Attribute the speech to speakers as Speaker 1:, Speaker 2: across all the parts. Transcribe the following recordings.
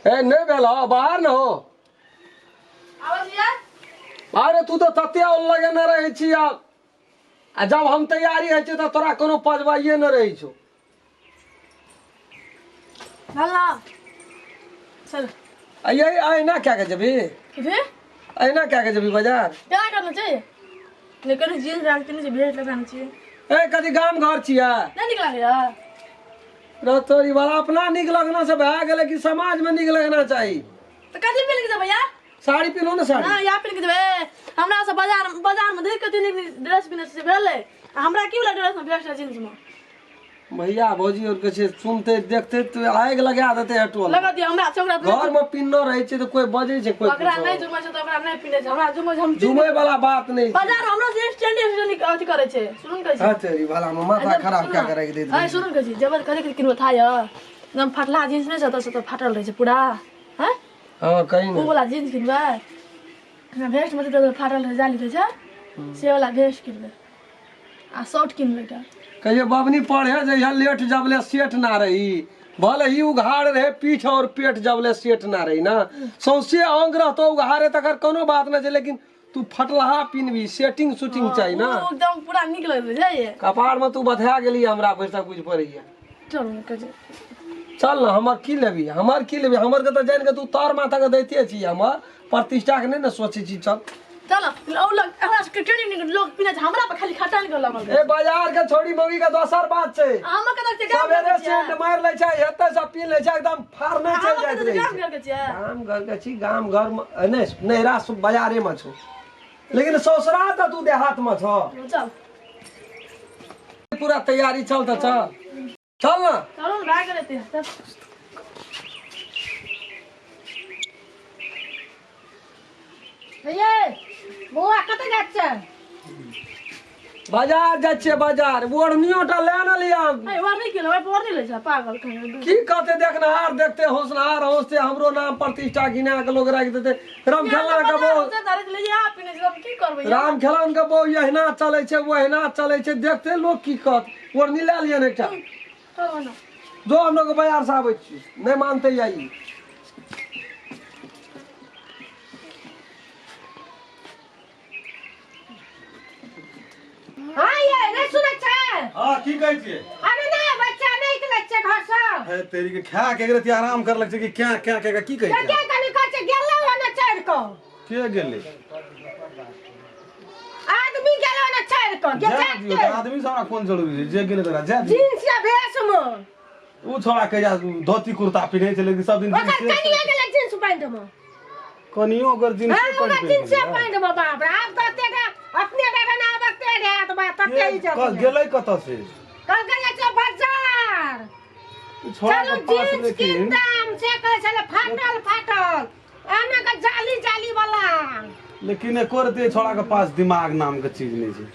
Speaker 1: ए नहीं बेला बाहर न हो अरे तू तो ततिया लगे न रहे छी आ जब हम तैयारी है तो तोरा कोनो पजवाइए न रही छो
Speaker 2: चल
Speaker 1: ये आईना क्या के जबी आईना क्या के जबी बाजार
Speaker 2: क्या करना चाहिए लेकिन जींस रखते नहीं भेज लगाना चाहिए
Speaker 1: ए कदी गाम घर छिया
Speaker 2: नहीं निकला यार
Speaker 1: रो तोरी वाला अपना निक लगना से भा गेले कि समाज में निक लगना चाहिए
Speaker 2: तो कदी पहन के भैया
Speaker 1: साड़ी पहनो ना साड़ी
Speaker 2: हां या पहन के देबे हमरा से बाजार में देख के तीन ड्रेस पहने से भेले हमरा क्यों लग ड्रेस में बेस्ट जींस में
Speaker 1: भैया भौजी और कछे सुनते देखते तो आग लगा देते है टोल
Speaker 2: लगा दिया हमरा छोकरा
Speaker 1: घर में पिन्नो रहे छे तो कोई बजे छे कोई
Speaker 2: ओकरा नहीं जुमे छे तो ओकरा नहीं पिने छे हमरा जुमे हम
Speaker 1: जुमे वाला बात नहीं
Speaker 2: बाजार हमरा से स्टैंड अथी करे छे सुन के
Speaker 1: हां तेरी वाला में माथा खराब क्या करे दे
Speaker 2: हां सुन के जबर करे के किनो था या एकदम फटला जींस नहीं छे तो फाटल रहे छे पूरा हैं
Speaker 1: हां कहीं
Speaker 2: वो वाला जींस किनबा ना वेस्ट में तो फाटल रहे जाली रहे छे से वाला वेस्ट किनबे आ शर्ट किनबे का
Speaker 1: कहिए बाबनी पढ़े जइया लेट जबले सेट ना रही भले ही उघाड़ रहे पीठ और पेट जबले सेट ना रही ना सौसे अंग रहतो उघाड़े तक कोनो बात ना छे लेकिन तू फटलहा पिनबी सेटिंग शूटिंग चाहिए ना
Speaker 2: एकदम पूरा निक लग रहे है
Speaker 1: कपाड़ में तू बधा गेली हमरा पैसा कुछ पड़िया चल ना हमर की लेबी हमर के तो जान के तू तार माथा के दैते छी हमर प्रतिष्ठा के नहीं ना सोचे छी चल
Speaker 2: चलो ओ लोग हमरा के ट्रेनिंग लोग पिना हमरा पे खाली खटाल के लगल
Speaker 1: ए बाजार के छोड़ी मोगी का दोसर बात छे
Speaker 2: हम के देखते
Speaker 1: सवेरे सेंट मार ले छै हेते सब पी ले छै एकदम फारने चल जाइत रही
Speaker 2: काम घर के छिया
Speaker 1: काम घर के छी गाम घर में नहीं नैरा बाजारे में छो लेकिन ससुरा त तू देहात में छो
Speaker 2: चल
Speaker 1: पूरा तैयारी चल त चल ना
Speaker 2: चलो भाग लेते हैं ये बुआ कत जात छ
Speaker 1: बाजार जा छे बाजार ओढ़नियोटा ले ना लिया
Speaker 2: ए वार नहीं केलो बोर नहीं ले जा पागल कहीं
Speaker 1: की कहते देखनहार देखते होशनहार होशते हमरो नाम प्रतिष्ठा गिना के लोग रख देते राम खेलान का बो
Speaker 2: ले जा पिने हम की करबै
Speaker 1: राम खेलान का बो यहिना चले छे वहिना चले छे देखते लोग की कहत ओढ़नी ले लिया एकटा
Speaker 2: चलो ना
Speaker 1: जो हम लोग बाजार से आबै छी नहीं मानते आई
Speaker 3: हां ये नहीं सुनै छै
Speaker 4: हां की कहै छियै
Speaker 3: अरे नहीं बच्चा नहीं निकलै छै घर से
Speaker 4: है तेरी के खा के रति आराम कर लग छै कि क्या क्या क्या की कहै
Speaker 3: क्या कनी कहै छै गेलो ना चढ़ को
Speaker 4: के गेले
Speaker 3: आदमी गेलो ना चढ़ को के जाके
Speaker 4: आदमी सारा कोन जरूरी छै जे गेले तोरा जा
Speaker 3: जींस या भेष में
Speaker 4: ऊ छोड़ा के जा धोती कुर्ता पिनै छै लेकिन सब दिन
Speaker 3: ओकर कनिया गेले जींस पैंट में
Speaker 4: कनियो अगर जींस
Speaker 3: जींस पैंट में बाप रे आप कहते रे अपने बेटा ना बकते रे तो बात तते ही चल
Speaker 4: गेलै कत से
Speaker 3: कल गेले छै बाजार
Speaker 4: छोड़ा
Speaker 3: चलो
Speaker 4: के पास
Speaker 3: जींस
Speaker 4: लेके
Speaker 3: के दाम से कहै छले फाटल एने का जाली वाला
Speaker 4: लेकिन एकोरते छोड़ा के पास दिमाग नाम के चीज नहीं छै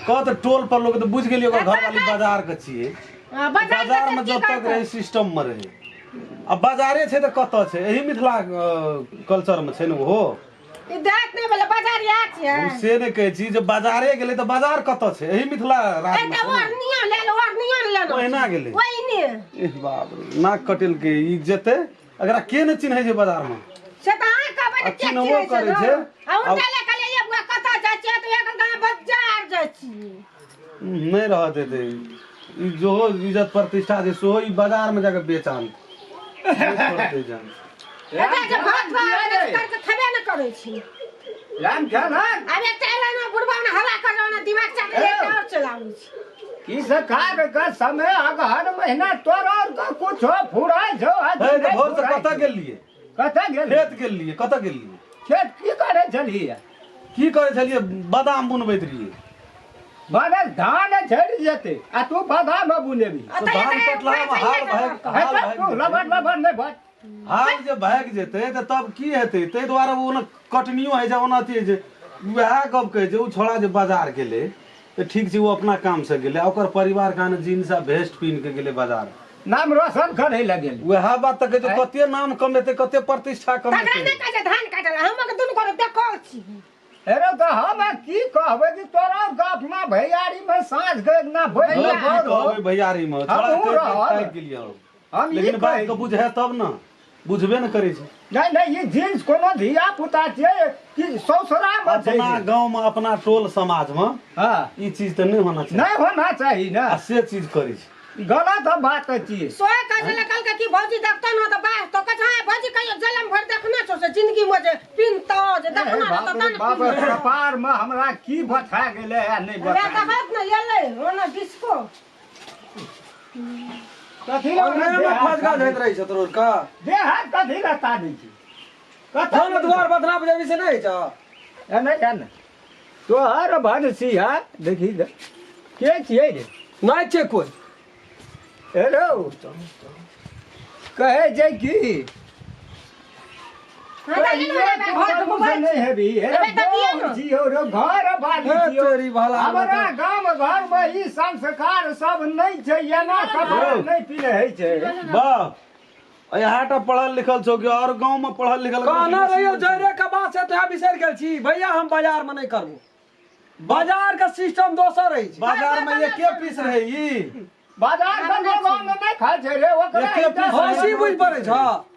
Speaker 4: कहत टोल पर लोग तो बुझ गेलिए ओकर घर वाली बाजार के छिए बाजार में जब तक रहे सिस्टम में रहे अब बाजारे छै त कत छै एही मिथिला कल्चर में छै न हो
Speaker 3: ई देख नहीं बोले बाजार या छै
Speaker 4: हम से ने कहै छी जे बाजारे गेलै त बाजार कत छै एही मिथिला राज्य में
Speaker 3: ए वर्निया ले लो
Speaker 4: ओहिना गेलै
Speaker 3: ओहिने
Speaker 4: ए बाप रे नाक कटेल के ई जेते अगर के न चिन्है छै बाजार में
Speaker 3: से त आ कहबै के
Speaker 4: चिन्हबो करै छै
Speaker 3: आ उठले कहले ये बुआ कत जाय छै त एक गांव बाजार जाय छी
Speaker 4: नहीं रहत हेतै ई जो इज्जत प्रतिष्ठा जे सो ई बाजार में जाके बेचान छोड़ते जान
Speaker 3: अबे जब भात करके खबे न करै छी
Speaker 5: राम क्या ना
Speaker 3: अबे तेला ना बुढ़वा ने हल्ला कर ना दिमाग चाटे एक और चलाऊ छी
Speaker 5: की से का समय अगहन महीना तोर और का कुछ फुराय जो आज
Speaker 4: है तो भोर से कत गेलिए
Speaker 5: कत गेल
Speaker 4: खेत गेलिए कत गेलिए
Speaker 5: खेत की करे चलिए
Speaker 4: की करे छलिए बादाम बुनबैत रहिए
Speaker 5: बादल धान झड़ जते आ तू बादाम बुनेबी
Speaker 4: तो धान कटला में हाल जे भाग जेतै त तब की हेतै तै दुआरे वो न कटनियो है जे ओना अथी जे वएह गप कहै छै उ छोड़ा जे बाजार गेलै त ठीक छै वो अपना काम से गेलै ओकर परिवार का न जींस आ भेस्ट पहन के गेलै बाजार
Speaker 5: नाम रोशन करे लगे
Speaker 4: वएह बात त कहै छै कते नाम कमेतै कते प्रतिष्ठा कमेतै
Speaker 3: तगड़ा न कहै धान काटल हम के दुनु करे देखो छी
Speaker 5: अरे तो हम की कहबे कि तोरा गप ना भैयारी में साँझ गए ना
Speaker 4: कहबै भैयारी में छोड़ा के लिए
Speaker 5: हम
Speaker 4: लेकिन बात को बुझे तब न बुझबे न करै छै।
Speaker 5: नहीं नहीं ये जींस कोनो धिया पुता छै कि ससुरा में छै
Speaker 4: अपना गांव में अपना टोल समाज में
Speaker 5: हां
Speaker 4: ई चीज तो नहीं होना चाहिए।
Speaker 5: नहीं होना चाहिए ना
Speaker 4: आ से चीज करै छै।
Speaker 5: गलत बात छी।
Speaker 3: सोए कहे लकल के की भौजी देखतो न त बा तो कथा है भौजी कहियो जलम भर देखना छो से जिंदगी में जे पिनतो जे देखना त तन
Speaker 5: बाप रे कपार में हमरा की बता गेले है नहीं
Speaker 3: रे
Speaker 5: बता
Speaker 3: देखत न येले ओना डिस्को
Speaker 5: कथी
Speaker 1: अंग्रेज में फसगा जाइत रही छ तोर का
Speaker 5: दे हाथ कथी लता दी छी कथा
Speaker 1: थाना द्वार बदला बजाबी से नहीं छ
Speaker 5: है ना तो हर भनसी है देखी के छियै रे
Speaker 1: नहीं छे कोई
Speaker 5: हेलो कहे जे की नहीं है भी जियो रो घर बाली
Speaker 1: हे
Speaker 5: जियो
Speaker 1: तेरी भला
Speaker 5: हमरा गांव घर में ई संस्कार सब नहीं छै एना कपड़ा नहीं पीले है छै
Speaker 4: बाप यहाँ पढ़ल लिखल छौ कि और गांव में पढ़ल लिखल
Speaker 1: कहना रहियो जरे के बात से तो बिसर गेल छी भैया हम बाजार में नहीं करबो। बाजार का सिस्टम दोसर रही छै।
Speaker 4: बाजार में ये के पीस रहे ई
Speaker 5: बाजार का गांव में नहीं खाय छै रे ओकरा
Speaker 4: एके पीस
Speaker 1: हंसी बुझ पड़े छ।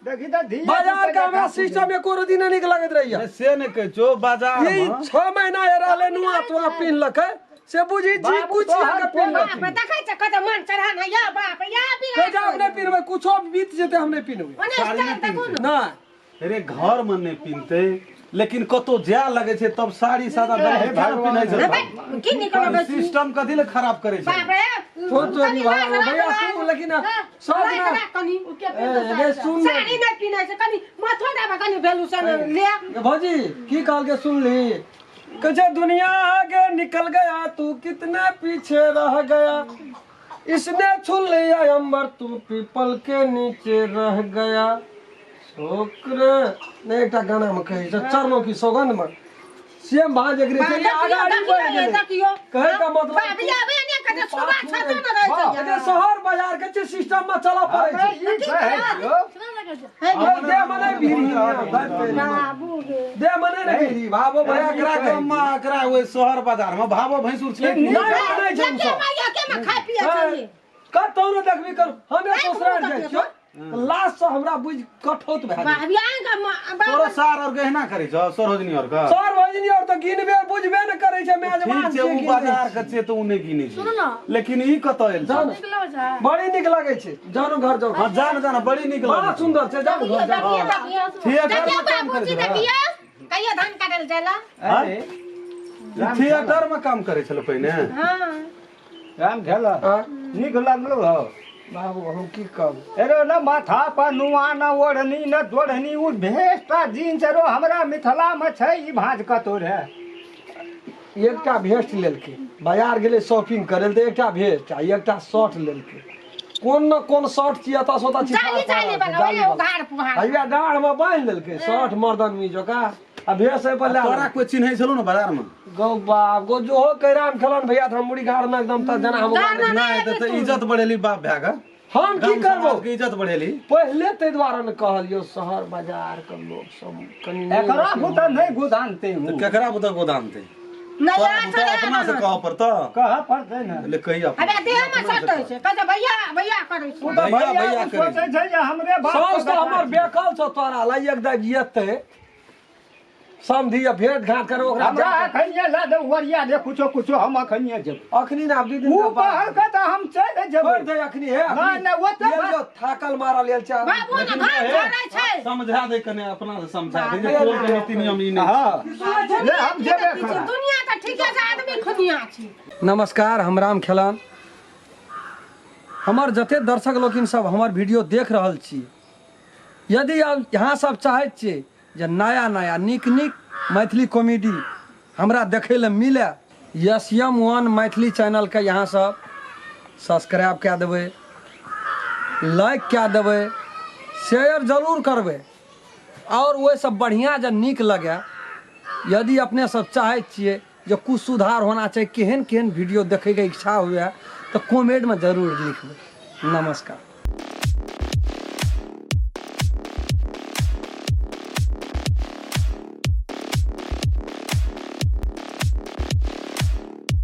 Speaker 5: देखी त धी
Speaker 1: बाजार का हमरा सिस्टम एको दिन निक लगत रहिया।
Speaker 4: नहीं, से नहीं कह छो बाजार
Speaker 1: ई
Speaker 4: में
Speaker 1: 6 महीना ये रहले नुआ तुआ पिन लके से बुझी जी कुछ के पिन
Speaker 3: बाप
Speaker 1: लके
Speaker 3: देखै छ कत मन चढ़ा न या बाप या भी
Speaker 1: के जा अपने पिनबे कुछो बीत जेते हम नहीं पिनबे
Speaker 3: ओने स्टाइल देखो न
Speaker 1: ना
Speaker 4: अरे घर में नहीं पिनते लेकिन कतो जाय लगे छै तब साड़ी सादा पिन्है छै।
Speaker 3: की निकल गई
Speaker 4: सिस्टम कथी ले खराब करे छै।
Speaker 3: बाप रे
Speaker 1: छोट चोरी वाला भैया तू लेकिन सब ना
Speaker 3: कनी
Speaker 1: ए सुन
Speaker 3: साड़ी नहीं पिनै छै कनी माथो दे कनी भेलुसन ले
Speaker 1: भौजी की कहल के सुन ली कहे दुनिया आगे निकल गया तू कितना पीछे रह गया इसने छू लिया अंबर तू पीपल के नीचे रह गया छोकरे ने एकटा गाना में कहे छै चरणों की सौगंध में सेम भाज एकरे से आगाड़ी बढ़ गेलै कहे का मतलब
Speaker 3: बाप या बे ने कते सुबह छतो न रहै छै
Speaker 1: अरे शहर बाजार के जे सिस्टम में चला पड़े छै
Speaker 5: ई कहे छियो
Speaker 1: दे मने भीरी
Speaker 3: बाबू गे
Speaker 1: दे मने ने भीरी भाबो भैया
Speaker 4: एकरा के अम्मा एकरा ओइ शहर बाजार में भावो भैंसुर छै कि
Speaker 1: नहीं नहीं
Speaker 3: के
Speaker 1: छै
Speaker 3: माया के में खा पिए छै
Speaker 1: कतौ न देखबी कर हमे ससुराल जाइ छियो लास्ट से हमरा बुझ कठौत भए गेल
Speaker 3: बाप या का
Speaker 4: तोरा सार और गहना करे छ सरोजनी और का
Speaker 1: सर भजनी और तो गिनबे बुझबे न करे छै मेजबान
Speaker 4: ठीक छै उ बाजार के छै तो उ नहीं गिनै छै
Speaker 2: सुनो ना
Speaker 4: लेकिन ई कत आयल छै।
Speaker 2: निकलो जा
Speaker 1: बड़ी निक लागे छै जानो घर जाओ
Speaker 4: हां जान जान बड़ी निक
Speaker 1: बड़ा
Speaker 4: लगे
Speaker 1: सुंदर छै जानो घर जाओ
Speaker 4: थिएटर में काम
Speaker 3: बाबू जी
Speaker 4: करे छै।
Speaker 3: देखिए कहियो धान काटल जाला
Speaker 5: अरे
Speaker 4: थिएटर में काम करे छल पहिने
Speaker 3: हां
Speaker 5: राम खेला निक लगलो हो
Speaker 1: बाबू हम की कहब
Speaker 5: एरो न माथा पर नुआ न ओढ़नी न दोढ़नी उ भेस्टा जींस रो हमरा मिथिला में छै ई भांज कतो रे
Speaker 1: एकटा भेस्ट लेलकै बाजार गेलै शॉपिंग करे ले एकटा भेस्ट आ एकटा शर्ट लेलकै कोन न कोन शर्ट छिया ता सोता छी
Speaker 3: चाली चाली बनावे उघाड़ पुहाड़
Speaker 1: हइया डाढ़ में बांध लेलकै शर्ट मर्दन मी जोका आ भेस है पर
Speaker 4: तोरा कोई चिन्है छलो न बाजार में
Speaker 1: गौ बाप गो जो हो कैराम खेलन भैया त हम मुड़ी घाड़ में एकदम त जना हम
Speaker 4: नहीं तो इज्जत बढ़ेली बाप भैगा
Speaker 1: हम की करबो
Speaker 4: की इज्जत बढ़ेली
Speaker 1: पहले ते द्वारा न कहलियो शहर बाजार के लोग सब कनी
Speaker 5: एकरा भूत नहीं गुदानते हूं
Speaker 4: तो केकरा बुता गोदाम थे
Speaker 3: नहीं
Speaker 4: तोरा
Speaker 3: आ
Speaker 4: बुता अपना से कह पर तो
Speaker 5: कहा पड़ते न
Speaker 4: ले कही अपन
Speaker 3: अबे देह में सटै छै कहै भैया भैया करै छै
Speaker 4: भैया भैया करे
Speaker 5: सोचे छै जे हमरे बाप
Speaker 1: साउस तो हमर बेकल छ तोरा ला एकदम जियते समधी या भेंट घाट कर ओकरा
Speaker 5: हमरा
Speaker 1: जा
Speaker 5: अखनिए ला दे वरिया दे कुछो कुछो हम अखनिए जेब
Speaker 1: अखनी ना दू दिन
Speaker 5: उ
Speaker 1: के बाद
Speaker 5: कहल के त हम चल जेब
Speaker 1: छोड़ दे अखनी है
Speaker 5: नहीं, नहीं, वो तो
Speaker 1: ये जो थाकल मारल लेल चा
Speaker 3: बाबू ने घर छोड़ै छै
Speaker 4: समझा दे कने अपना से समझा दे जे टोल के नीति नियम ई नहीं
Speaker 5: हां ले हम जेबे करा
Speaker 3: दुनिया त ठीके छै आदमी खुनिया छै।
Speaker 1: नमस्कार हम राम खेलान हमर जते दर्शक लोकिन सब हमर वीडियो देख रहल छी यदि आप यहाँ सब चाहै छियै जे नया नया नीक नीक मैथिली कॉमेडी हमरा देखै लए मिले SM1 मैथिली चैनल के यहाँ सब सब्सक्राइब कए देबै लाइक कए देबै शेयर जरूर करबै और ओहि सब बढ़िया जे नीक लगे यदि अपने सब चाहै छियै जे कुछ सुधार होना चाहिए केहन केहन वीडियो देखैके इच्छा हुए तो कमेंट में जरूर लिखबै। नमस्कार।